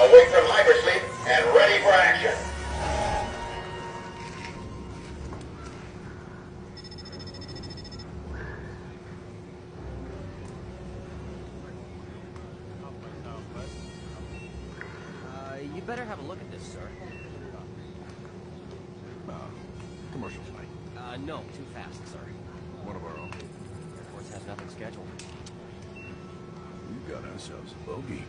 awake from hypersleep and ready for action. You better have a look at this, sir. Commercial flight. No, too fast, sir. One of our own. Air Force has nothing scheduled. We got ourselves a bogey.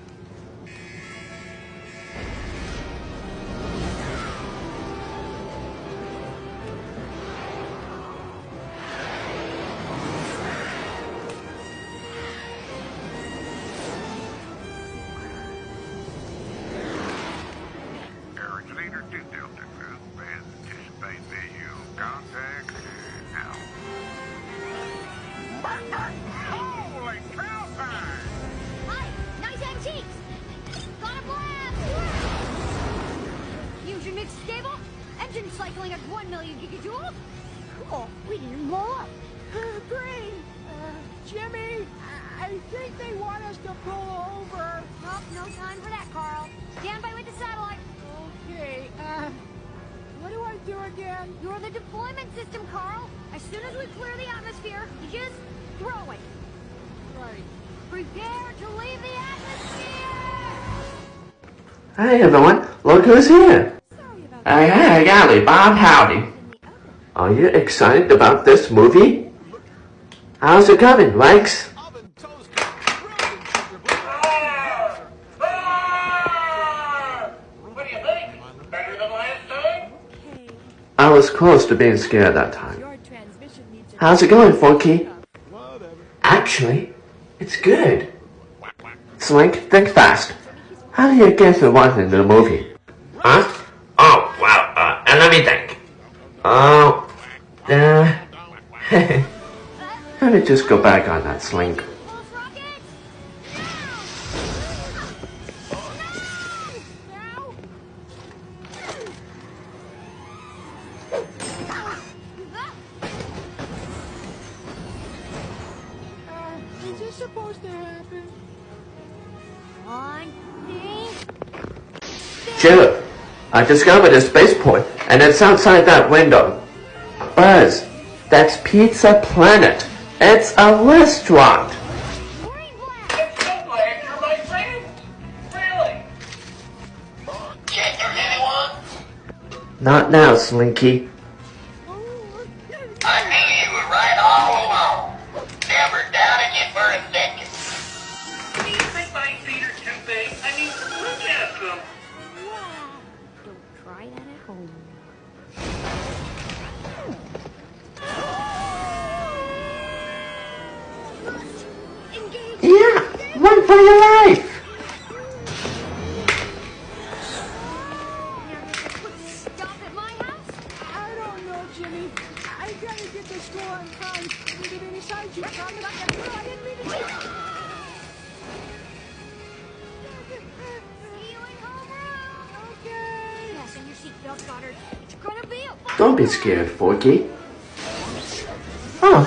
Originator to Delta Group and anticipate visual contact now. Holy cow time! Hi, nice antiques! Got a blast! Fusion mix stable, engine cycling at 1 million gigajoules. Cool, we didn't blow up. Green! Jimmy! I think they want us to pull over. Nope, no time for that, Carl. Stand by with the satellite. Okay, what do I do again? You're the deployment system, Carl. As soon as we clear the atmosphere, you just throw it. Right. Prepare to leave the atmosphere! Hey everyone, look who's here! Hey, Golly Bob Howdy! Are you excited about this movie? How's it coming, Rex? What do you think? Better than last time? I was close to being scared that time. How's it going, Forky? Actually, it's good. Slink, think fast. How do you guess who was in the movie? Huh? Oh, well, let me think. Oh, let me just go back on that Slink. Pulse rockets! Is this supposed to happen? One, Chiller, I discovered a spaceport, and it's outside that window. Buzz, that's Pizza Planet. It's a restaurant. I'm so glad you're my friend. Really? Can't hurt anyone? Not now, Slinky. I knew you were right all along. Never doubted you for a second. Do you think my feet are too big? I mean, look at them. don't try that at home. Engage! Yeah, run for your life. Stop at my house? I don't know, Jimmy. I gotta get the store on time. We get inside you. I didn't mean to. See you in homeroom. Okay. Fasten your seatbelt, Goddard. It's gonna be a Don't be scared, Forky. Oh,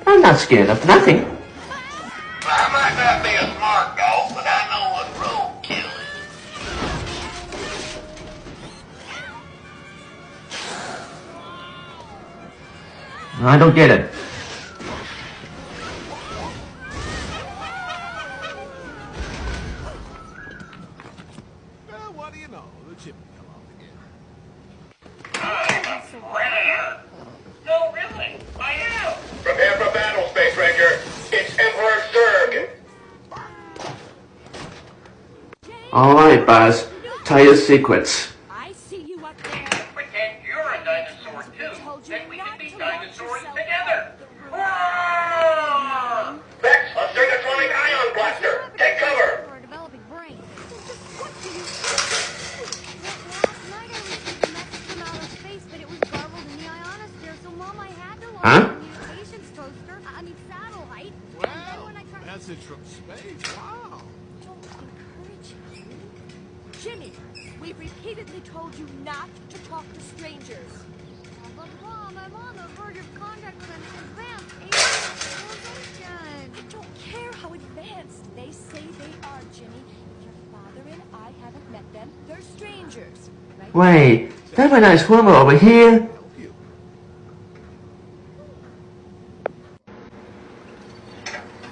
I'm not scared of nothing. I might not be a smart dog, but I know what roadkill is. I don't get it. Well, what do you know? The chip will come off again. I'm a predator. No, really, I am. Prepare for battle, Space Ranger. It's Emperor Zurg. Alright, Buzz. Tell your secrets. I see you up there. Pretend you're a dinosaur too. Then we can be dinosaurs together. Vex, a Cernatronic ion blaster. Take cover. for a developing brain. What do you Last night I received a message from outer space, but it was garbled in the ionosphere, so Mom, I had to log Huh? the communications toaster. I mean satellite. And then Wow, when I tried message from space. Wow. don't encourage him. Jimmy, we've repeatedly told you not to talk to strangers. But Mom, I'm on the verge of contact with an advanced alien civilization. I don't care how advanced they say they are, Jimmy. If your father and I haven't met them, Avengers, right? Wait, that when I swim over here?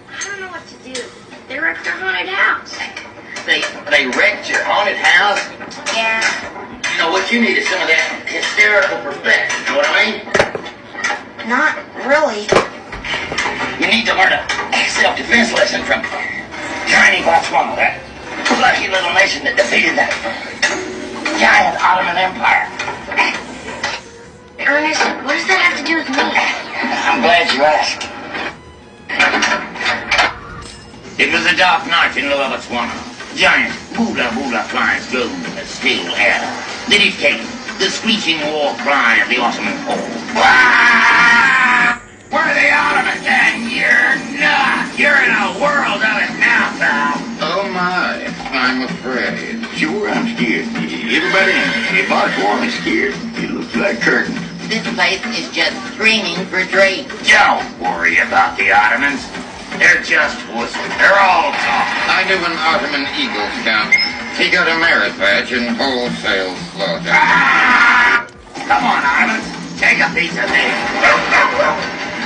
I don't know what to do. They wrecked our haunted house. They wrecked your haunted house? Yeah. You know what you need is some of that hysterical perfection, you know what I mean? Not really. You need to learn a self-defense lesson from tiny Botswana, that lucky little nation that defeated that giant Ottoman Empire. Ernest, what does that have to do with me? I'm glad you asked. It was a dark night in Botswana. Giant Buddha flies glowed in the still air. They dictated the screeching war cry of the Ottoman horde. We're the Ottomans and you're not. You're in a world of it now, pal. Oh my, I'm afraid. Sure, I'm scared. Everybody in Botswana is scared. It looks like curtains. This place is just screaming for trade. Don't worry about the Ottomans. They're just wussing. They're all talk. I knew an Ottoman Eagle Scout. He got a merit badge in wholesale slaughter. Come on, Ottomans. Take a piece of this.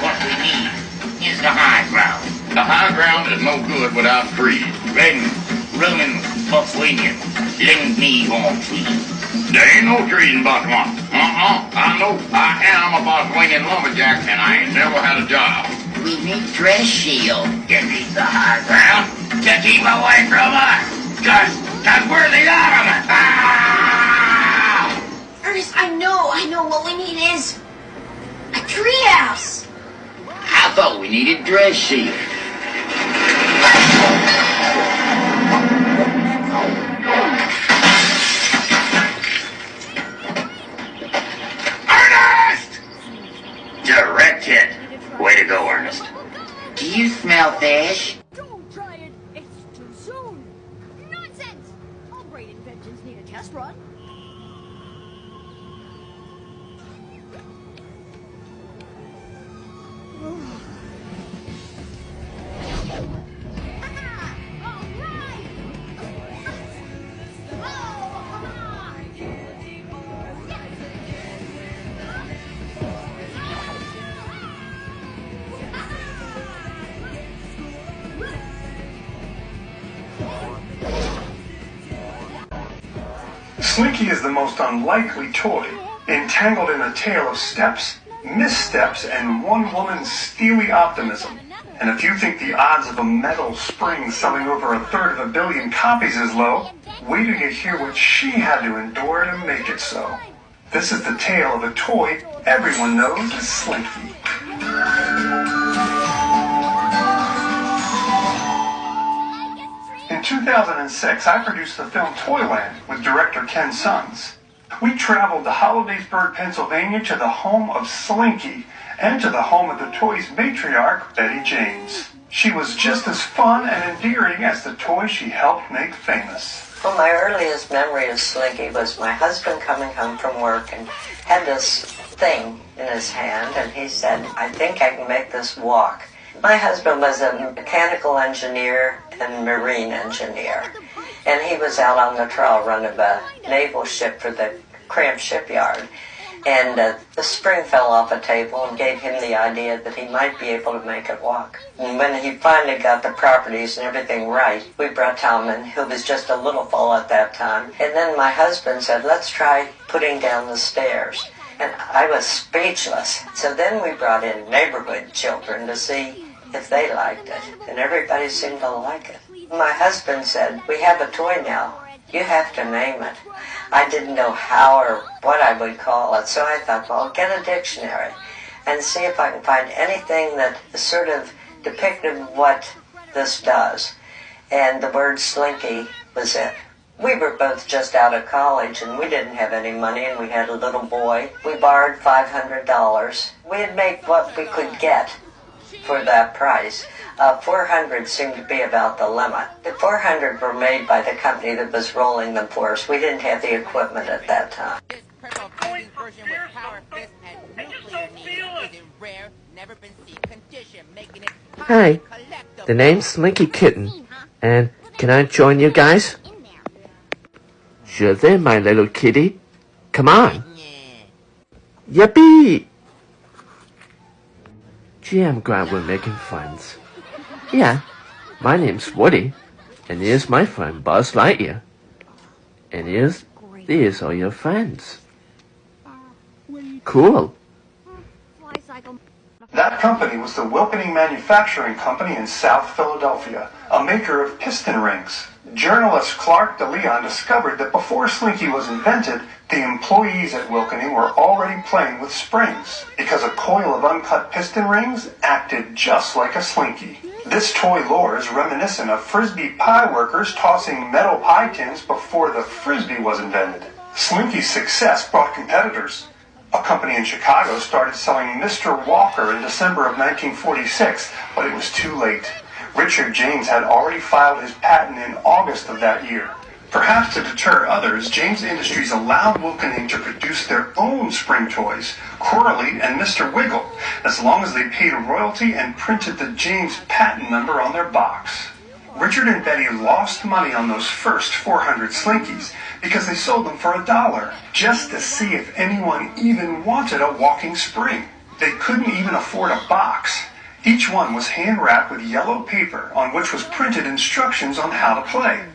What we need is the high ground. The high ground is no good without trees. Then, Roman Botswanian, lend me your trees. There ain't no trees in Botswana. I know. I am a Botswanian lumberjack, and I ain't never had a job. We need dress shield. You need the high ground to keep away from us. Cause we're the Ottomans. Ernest, I know. What we need is a treehouse. I thought we needed dress shield. Ernest! Direct hit. Way to go, Ernest. Do you smell fish? Don't try it. It's too soon. Nonsense! All great inventions need a test run. Slinky is the most unlikely toy, entangled in a tale of steps, missteps, and one woman's steely optimism. And if you think the odds of a metal spring selling over 1/3 billion copies is low, wait till you hear what she had to endure to make it so. This is the tale of a toy everyone knows as Slinky. In 2006, I produced the film Toyland with director Ken Sons. We traveled to Hollidaysburg, Pennsylvania to the home of Slinky and to the home of the toy's matriarch, Betty James. She was just as fun and endearing as the toy she helped make famous. Well, my earliest memory of Slinky was my husband coming home from work and had this thing in his hand, and he said, "I think I can make this walk." My husband was a mechanical engineer and marine engineer, and he was out on the trawl run of a naval ship for the Cramp shipyard. And the spring fell off a table and gave him the idea that he might be able to make it walk. And when he finally got the properties and everything right, we brought Tom in, who was just a little foal at that time. And then my husband said, "Let's try putting down the stairs." And I was speechless. So then we brought in neighborhood children to see if they liked it. And everybody seemed to like it. My husband said, "We have a toy now. You have to name it." I didn't know how or what I would call it, so I thought, well, I'll get a dictionary and see if I can find anything that sort of depicted what this does. And the word Slinky was it. We were both just out of college, and we didn't have any money, and we had a little boy. We borrowed $500. We had made what we could get for that price. 400 seemed to be about the limit. The 400 were made by the company that was rolling them for us. We didn't have the equipment at that time. This purple fighting version with power fist and nuclear needle is in rare, never been seen condition, making it Hi, the name's Slinky Kitten, and can I join you guys? Sure thing, my little kitty. Come on. Yippee! Gee, I'm glad we're making friends. Yeah, my name's Woody, and here's my friend Buzz Lightyear. And these are your friends. Cool. That company was the Wilkening Manufacturing Company in South Philadelphia, a maker of piston rings. Journalist Clark DeLeon discovered that before Slinky was invented, the employees at Wilkening were already playing with springs, because a coil of uncut piston rings acted just like a Slinky. This toy lore is reminiscent of Frisbee pie workers tossing metal pie tins before the Frisbee was invented. Slinky's success brought competitors. A company in Chicago started selling Mr. Walker in December of 1946, but it was too late. Richard James had already filed his patent in August of that year. Perhaps to deter others, James Industries allowed Wilkening to produce their own spring toys, Coralie and Mr. Wiggle, as long as they paid a royalty and printed the James patent number on their box. Richard and Betty lost money on those first 400 Slinkies because they sold them for $1, just to see if anyone even wanted a walking spring. They couldn't even afford a box. Each one was hand-wrapped with yellow paper on which was printed instructions on how to play.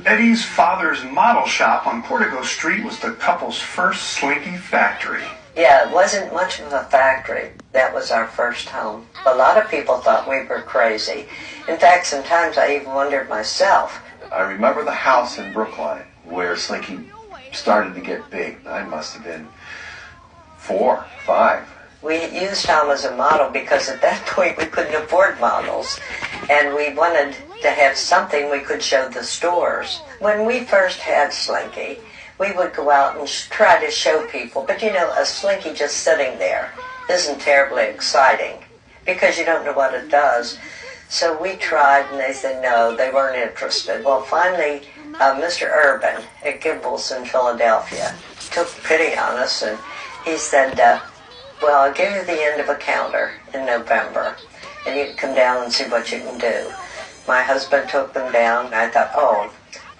Betty's father's model shop on Portico Street was the couple's first Slinky factory. Yeah, it wasn't much of a factory. That was our first home. A lot of people thought we were crazy. In fact, sometimes I even wondered myself. I remember the house in Brookline where Slinky started to get big. I must have been 4, 5. We used Tom as a model because at that point we couldn't afford models. And we wanted to have something we could show the stores. When we first had Slinky, we would go out and try to show people. But you know, a Slinky just sitting there isn't terribly exciting because you don't know what it does. So we tried and they said no, they weren't interested. Well, finally, Mr. Urban at Gimbel's in Philadelphia took pity on us and he said, well, I'll give you the end of a counter in November and you can come down and see what you can do. My husband took them down and I thought, oh,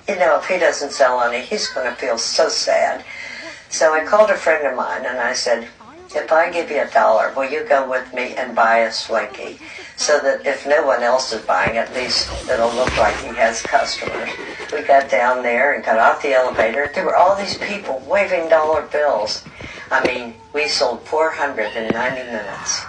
you know, if he doesn't sell any, he's going to feel so sad. So I called a friend of mine and I said, if I give you $1, will you go with me and buy a Slinky? So that if no one else is buying it, at least it'll look like he has customers. We got down there and got off the elevator. There were all these people waving dollar bills. I mean, we sold 400 in 90 minutes.